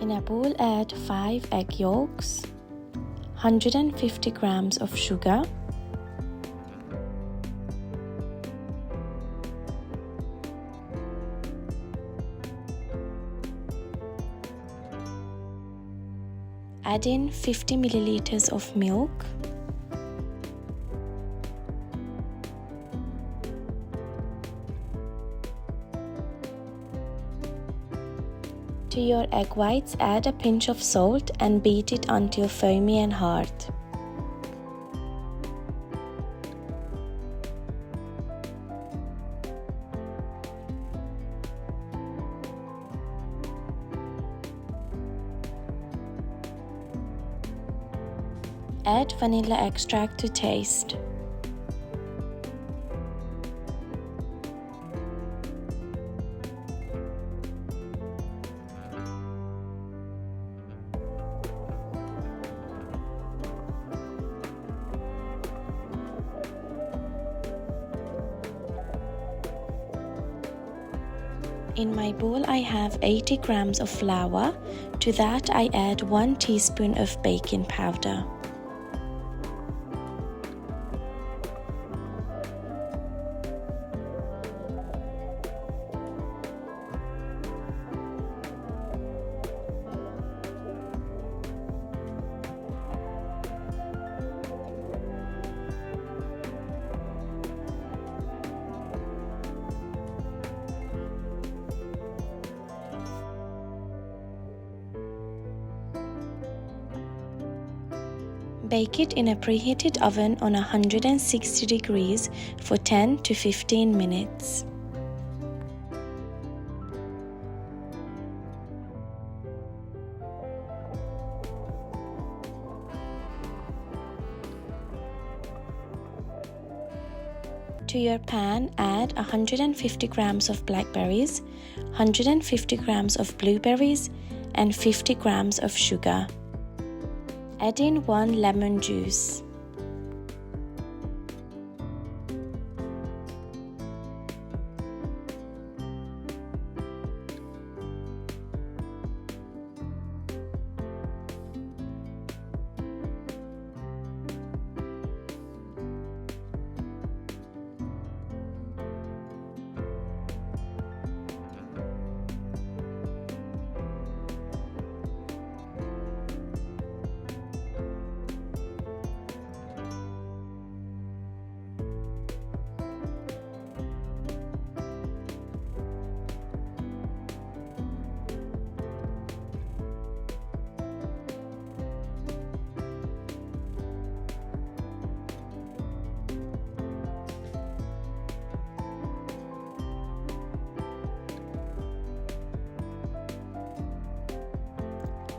In a bowl, add 5 egg yolks, 150 grams of sugar, add in 50 milliliters of milk, to your egg whites, add a pinch of salt and beat it until foamy and hard. Add vanilla extract to taste. In my bowl I have 80 grams of flour. To that I add 1 teaspoon of baking powder. Bake it in a preheated oven on 160 degrees for 10 to 15 minutes. To your pan, add 150 grams of blackberries, 150 grams of blueberries, and 50 grams of sugar. Add in 1 lemon juice.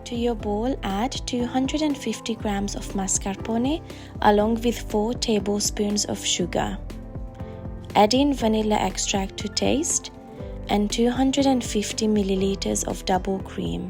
To your bowl, add 250 grams of mascarpone along with 4 tablespoons of sugar. Add in vanilla extract to taste and 250 milliliters of double cream.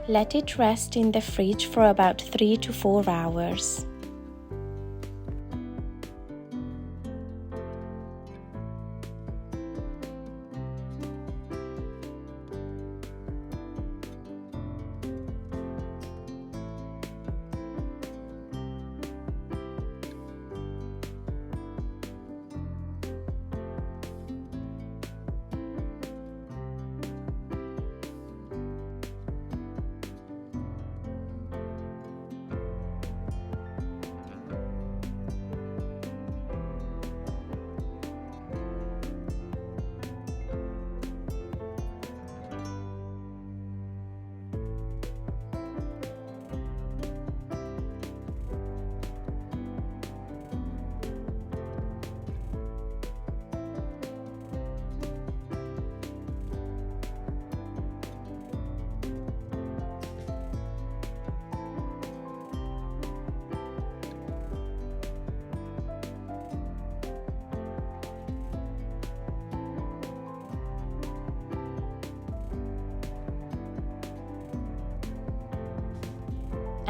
Let it rest in the fridge for about 3 to 4 hours.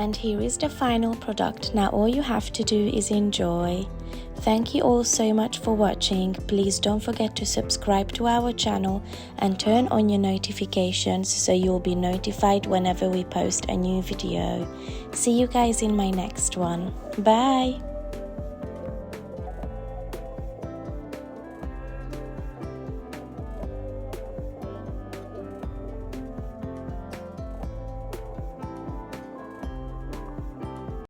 And here is the final product. Now all you have to do is enjoy. Thank you all so much for watching. Please don't forget to subscribe to our channel and turn on your notifications so you'll be notified whenever we post a new video. See you guys in my next one. Bye!